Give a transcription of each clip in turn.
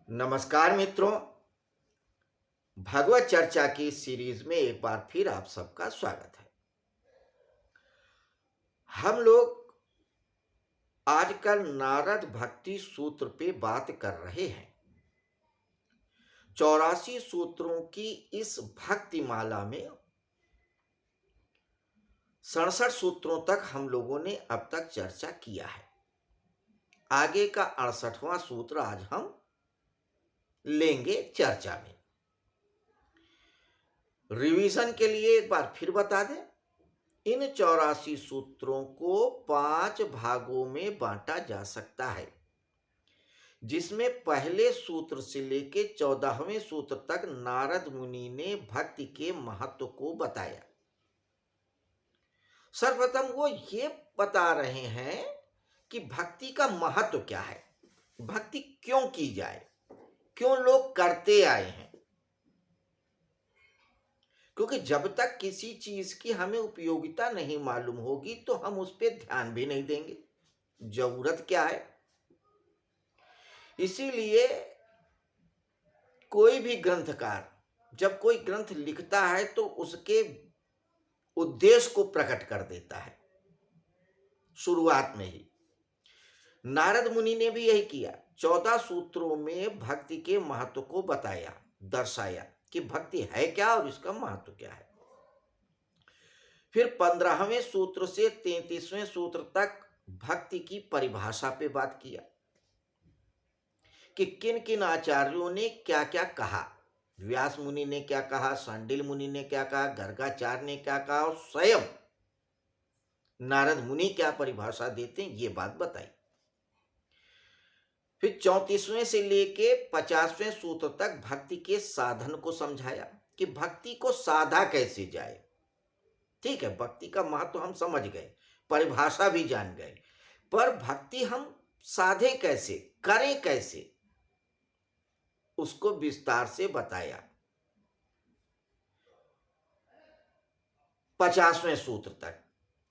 नमस्कार मित्रों। भगवत चर्चा की सीरीज में एक बार फिर आप सबका स्वागत है। हम लोग आजकल नारद भक्ति सूत्र पे बात कर रहे हैं। 84 सूत्रों की इस भक्ति माला में 67 सूत्रों तक हम लोगों ने अब तक चर्चा किया है। आगे का 68वां सूत्र आज हम लेंगे चर्चा में। रिवीजन के लिए एक बार फिर बता दें, इन 84 सूत्रों को 5 भागों में बांटा जा सकता है, जिसमें पहले सूत्र से लेके 14वें सूत्र तक नारद मुनि ने भक्ति के महत्व को बताया। सर्वप्रथम वो ये बता रहे हैं कि भक्ति का महत्व क्या है, भक्ति क्यों की जाए, क्यों लोग करते आए हैं। क्योंकि जब तक किसी चीज की हमें उपयोगिता नहीं मालूम होगी तो हम उस पर ध्यान भी नहीं देंगे। जरूरत क्या है। इसीलिए कोई भी ग्रंथकार जब कोई ग्रंथ लिखता है तो उसके उद्देश्य को प्रकट कर देता है शुरुआत में ही। नारद मुनि ने भी यही किया। 14 सूत्रों में भक्ति के महत्व को बताया, दर्शाया कि भक्ति है क्या और इसका महत्व क्या है। फिर 15वें सूत्र से 33वें सूत्र तक भक्ति की परिभाषा पे बात किया कि किन किन आचार्यों ने क्या क्या कहा। व्यास मुनि ने क्या कहा, सांडिल मुनि ने क्या कहा, गर्गाचार्य ने क्या कहा और स्वयं नारद मुनि क्या परिभाषा देते हैं, ये बात बताई। फिर 34वें से लेके 50वें सूत्र तक भक्ति के साधन को समझाया कि भक्ति को साधा कैसे जाए। ठीक है, भक्ति का महत्व हम समझ गए, परिभाषा भी जान गए, पर भक्ति हम साधे कैसे, करें कैसे, उसको विस्तार से बताया। 50वें सूत्र तक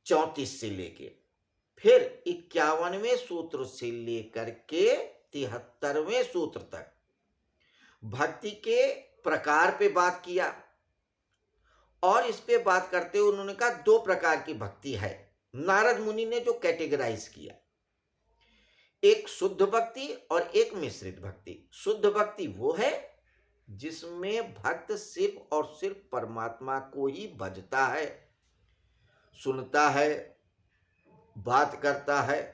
34 से लेके फिर 51वें सूत्र से लेकर के 73वें सूत्र तक भक्ति के प्रकार पे बात किया। और इस पे बात करते हुए उन्होंने कहा 2 प्रकार की भक्ति है। नारद मुनि ने जो कैटेगराइज किया, एक शुद्ध भक्ति और एक मिश्रित भक्ति। शुद्ध भक्ति वो है जिसमें भक्त सिर्फ और सिर्फ परमात्मा को ही भजता है, सुनता है, बात करता है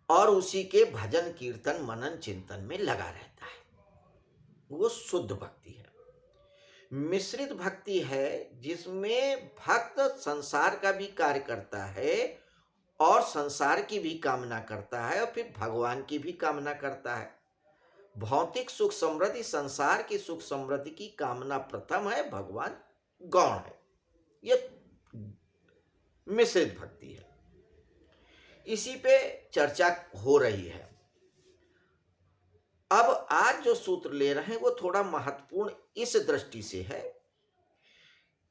और उसी के भजन कीर्तन मनन चिंतन में लगा रहता है, वो शुद्ध भक्ति है। मिश्रित भक्ति है जिसमें भक्त संसार का भी कार्य करता है और संसार की भी कामना करता है और फिर भगवान की भी कामना करता है। भौतिक सुख समृद्धि, संसार की सुख समृद्धि की कामना प्रथम है, भगवान गौण है। यह मिश्रित भक्ति है। इसी पे चर्चा हो रही है। अब आज जो सूत्र ले रहे हैं वो थोड़ा महत्वपूर्ण इस दृष्टि से है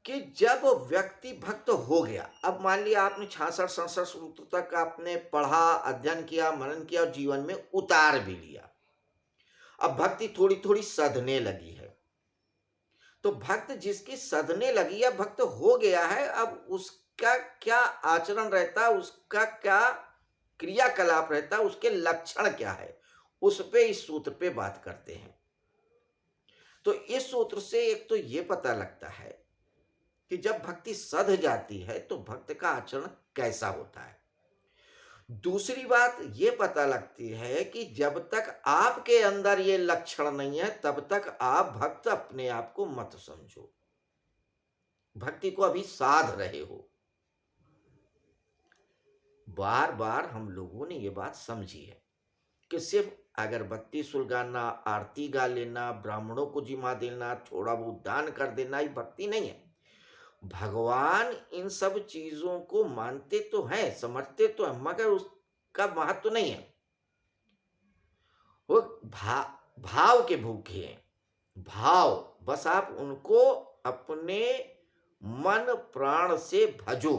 कि जब व्यक्ति भक्त हो गया, अब मान लिया आपने 66-67 सूत्र तक आपने पढ़ा, अध्ययन किया, मनन किया और जीवन में उतार भी लिया। अब भक्ति थोड़ी थोड़ी सधने लगी है। तो भक्त जिसकी सधने लगी है, भक्त हो गया है, अब उसका क्या आचरण रहता है, उसका क्या क्रियाकलाप रहता है, उसके लक्षण क्या है, उस पे इस सूत्र पे बात करते हैं। तो इस सूत्र से एक तो ये पता लगता है कि जब भक्ति सध जाती है तो भक्त का आचरण कैसा होता है। दूसरी बात ये पता लगती है कि जब तक आपके अंदर ये लक्षण नहीं है तब तक आप भक्त अपने आप को मत समझो, भक्ति को अभी साध रहे हो। बार बार हम लोगों ने ये बात समझी है कि सिर्फ अगरबत्ती सुलगाना, आरती गा लेना, ब्राह्मणों को जिमा देना, थोड़ा बहुत दान कर देना ही भक्ति नहीं है। भगवान इन सब चीजों को मानते तो हैं, समझते तो हैं, मगर उसका महत्व तो नहीं है। वो भाव के भूखे हैं। भाव, बस आप उनको अपने मन प्राण से भजो,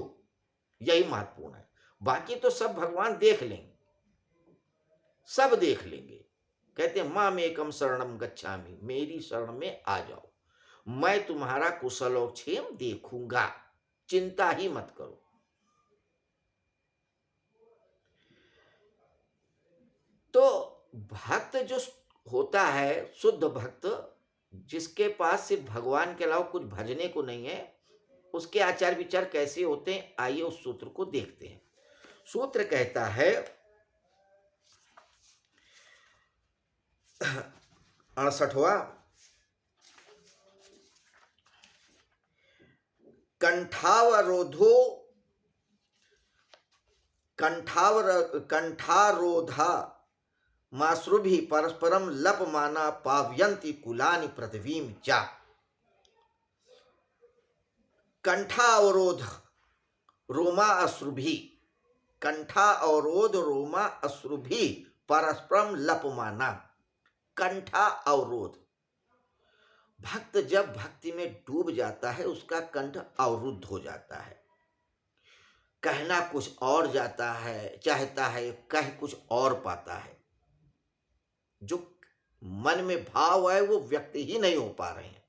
यही महत्वपूर्ण है। बाकी तो सब भगवान देख लेंगे, सब देख लेंगे। कहते हैं माम एकम शरणम गच्छामि, मेरी शरण में आ जाओ, मैं तुम्हारा कुशलोक्षेम देखूंगा, चिंता ही मत करो। तो भक्त जो होता है, शुद्ध भक्त, जिसके पास सिर्फ भगवान के अलावा कुछ भजने को नहीं है, उसके आचार विचार कैसे होते हैं, आइए उस सूत्र को देखते हैं। सूत्र कहता है 68वां, कंठावरोधो कंठारोधा माश्रुभि परस्परम लपमाना पावयंती कुलानि पृथ्वीम चा। कंठा अवरोध रोमा अश्रुभि, कंठा अवरोध रोमा अश्रुभि परस्परम लपमाना। कंठा अवरोध, भक्त जब भक्ति में डूब जाता है उसका कंठ अवरुद्ध हो जाता है, कहना कुछ और जाता है, चाहता है, कह कुछ और पाता है, जो मन में भाव है वो व्यक्त ही नहीं हो पा रहे हैं।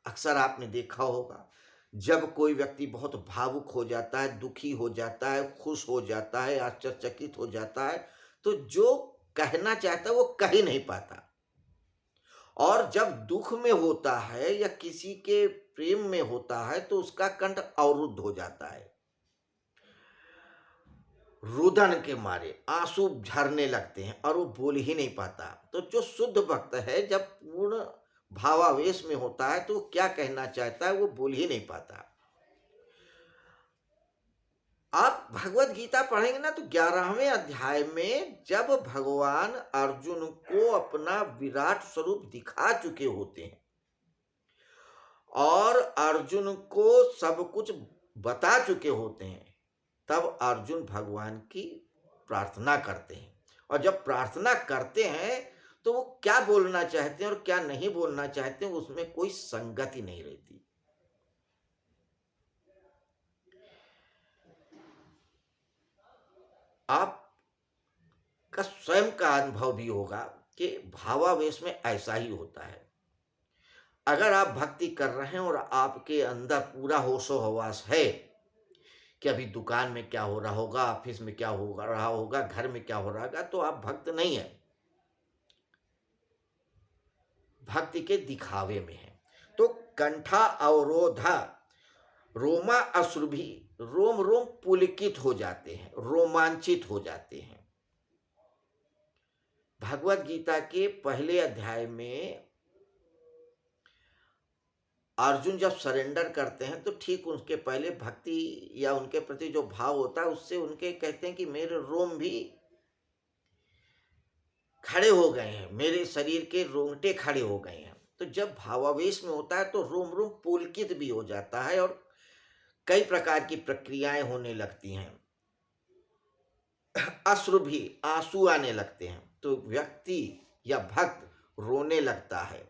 अक्सर आपने देखा होगा, जब कोई व्यक्ति बहुत भावुक हो जाता है, दुखी हो जाता है, खुश हो जाता है, आश्चर्यचकित हो जाता है, तो जो कहना चाहता है वो कह ही नहीं पाता। और जब दुख में होता है या किसी के प्रेम में होता है तो उसका कंठ अवरुद्ध हो जाता है, रुदन के मारे आंसू झरने लगते हैं और वो बोल ही नहीं पाता। तो जो शुद्ध भक्त है जब पूर्ण भावावेश में होता है तो क्या कहना चाहता है वो बोल ही नहीं पाता। आप भगवत गीता पढ़ेंगे ना तो 11वें अध्याय में जब भगवान अर्जुन को अपना विराट स्वरूप दिखा चुके होते हैं और अर्जुन को सब कुछ बता चुके होते हैं, तब अर्जुन भगवान की प्रार्थना करते हैं। और जब प्रार्थना करते हैं तो वो क्या बोलना चाहते हैं और क्या नहीं बोलना चाहते हैं उसमें कोई संगति नहीं रहती। आपका स्वयं का अनुभव भी होगा कि भावावेश में ऐसा ही होता है। अगर आप भक्ति कर रहे हैं और आपके अंदर पूरा होशो हवास है कि अभी दुकान में क्या हो रहा होगा, ऑफिस में क्या हो रहा होगा, घर में क्या हो रहा होगा, तो आप भक्त नहीं है, भक्ति के दिखावे में है। तो कंठा अवरोधा रोमा अश्रुभि, रोम रोम पुलकित हो जाते हैं, रोमांचित हो जाते हैं। भगवत गीता के पहले अध्याय में अर्जुन जब सरेंडर करते हैं तो ठीक उसके पहले भक्ति या उनके प्रति जो भाव होता है उससे उनके कहते हैं कि मेरे रोम भी खड़े हो गए हैं, मेरे शरीर के रोंगटे खड़े हो गए हैं। तो जब भावावेश में होता है तो रोम रोम पुलकित भी हो जाता है और कई प्रकार की प्रक्रियाएं होने लगती हैं, अश्रु भी, आंसू आने लगते हैं, तो व्यक्ति या भक्त रोने लगता है,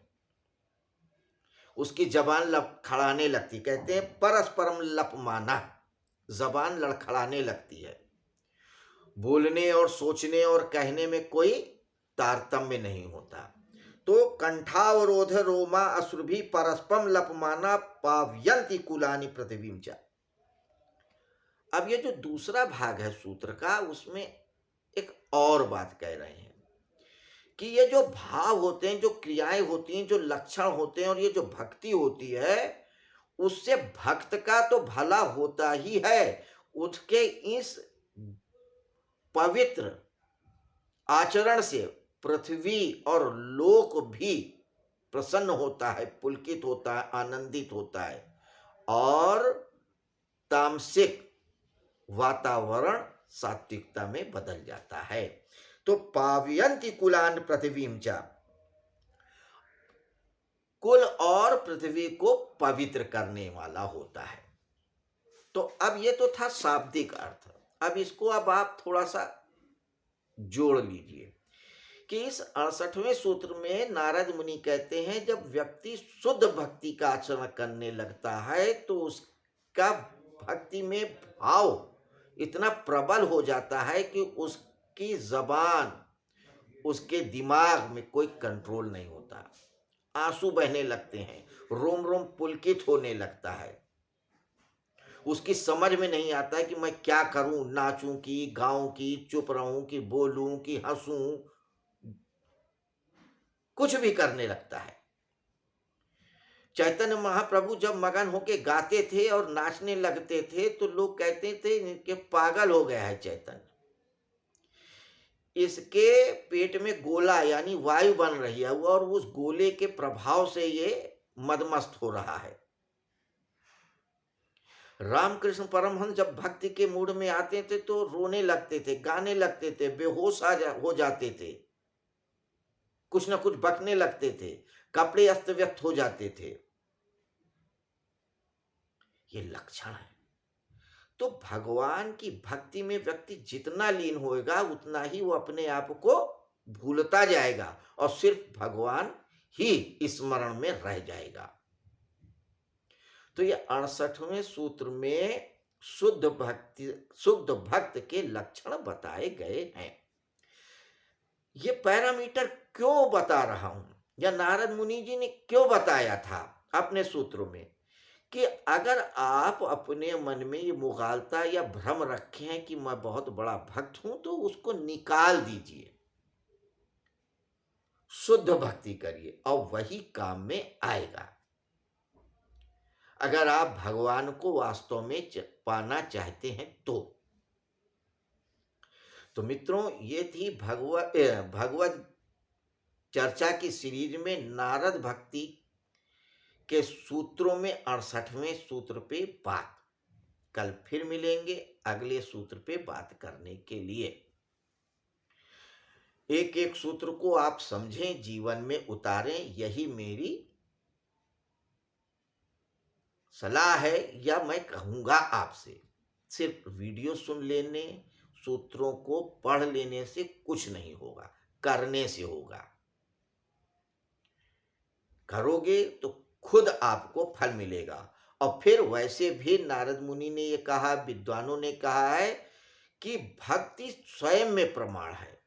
उसकी जबान लड़खड़ाने लगती, कहते हैं परस्परम लपमाना, जबान लड़खड़ाने लगती है, बोलने और सोचने और कहने में कोई तारतम्य नहीं होता। तो कंठावरोध रोमा अश्रुभि परस्पम लपमाना पावयंती कुलानि पृथ्वीम च। अब ये जो दूसरा भाग है सूत्र का, उसमें एक और बात कह रहे हैं कि ये जो भाव होते हैं, जो क्रियाएं होती हैं, जो लक्षण होते हैं और ये जो भक्ति होती है, उससे भक्त का तो भला होता ही है, उसके इस पवित्र आचरण से पृथ्वी और लोक भी प्रसन्न होता है, पुलकित होता है, आनंदित होता है और तामसिक वातावरण सात्विकता में बदल जाता है। तो पावयंती कुलान पृथ्वीम च, कुल और पृथ्वी को पवित्र करने वाला होता है। तो अब ये तो था शाब्दिक अर्थ। अब इसको अब आप थोड़ा सा जोड़ लीजिए कि इस 68वें सूत्र में नारद मुनि कहते हैं जब व्यक्ति शुद्ध भक्ति का आचरण करने लगता है तो उसका भक्ति में भाव इतना प्रबल हो जाता है कि उसकी जबान, उसके दिमाग में कोई कंट्रोल नहीं होता, आंसू बहने लगते हैं, रोम रोम पुलकित होने लगता है। उसकी समझ में नहीं आता है कि मैं क्या करूं, नाचूं कि गाऊं कि चुप रहूं कि बोलूं कि हंसूं, कुछ भी करने लगता है। चैतन्य महाप्रभु जब मगन होके गाते थे और नाचने लगते थे तो लोग कहते थे कि पागल हो गया है चैतन्य, इसके पेट में गोला यानी वायु बन रही है और उस गोले के प्रभाव से ये मदमस्त हो रहा है। रामकृष्ण परमहंस जब भक्ति के मूड में आते थे तो रोने लगते थे, गाने लगते थे, बेहोश हो जाते थे, कुछ ना कुछ बकने लगते थे, कपड़े अस्त व्यस्त हो जाते थे। ये लक्षण है। तो भगवान की भक्ति में व्यक्ति जितना लीन होएगा उतना ही वो अपने आप को भूलता जाएगा और सिर्फ भगवान ही स्मरण में रह जाएगा। तो ये 68वें सूत्र में शुद्ध भक्त के लक्षण बताए गए हैं। ये पैरामीटर क्यों बता रहा हूं या नारद मुनि जी ने क्यों बताया था अपने सूत्रों में कि अगर आप अपने मन में ये मुगालता या भ्रम रखे हैं कि मैं बहुत बड़ा भक्त हूं तो उसको निकाल दीजिए, शुद्ध भक्ति करिए और वही काम में आएगा। अगर आप भगवान को वास्तव में पाना चाहते हैं तो मित्रों ये थी भगवत चर्चा की सीरीज में नारद भक्ति के सूत्रों में 68वें सूत्र पे बात। कल फिर मिलेंगे अगले सूत्र पे बात करने के लिए। एक एक सूत्र को आप समझें, जीवन में उतारें, यही मेरी सलाह है या मैं कहूंगा आपसे। सिर्फ वीडियो सुन लेने, सूत्रों को पढ़ लेने से कुछ नहीं होगा, करने से होगा। करोगे तो खुद आपको फल मिलेगा। और फिर वैसे भी नारद मुनि ने ये कहा, विद्वानों ने कहा है कि भक्ति स्वयं में प्रमाण है।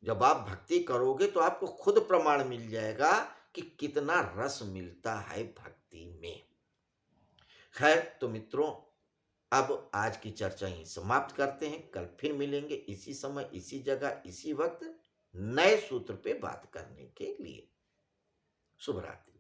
जब आप भक्ति करोगे तो आपको खुद प्रमाण मिल जाएगा कि कितना रस मिलता है भक्ति में। खैर तो मित्रों, अब आज की चर्चा यहीं समाप्त करते हैं। कल फिर मिलेंगे इसी समय, इसी जगह, इसी वक्त, नए सूत्र पे बात करने के लिए। शुभ रात्रि।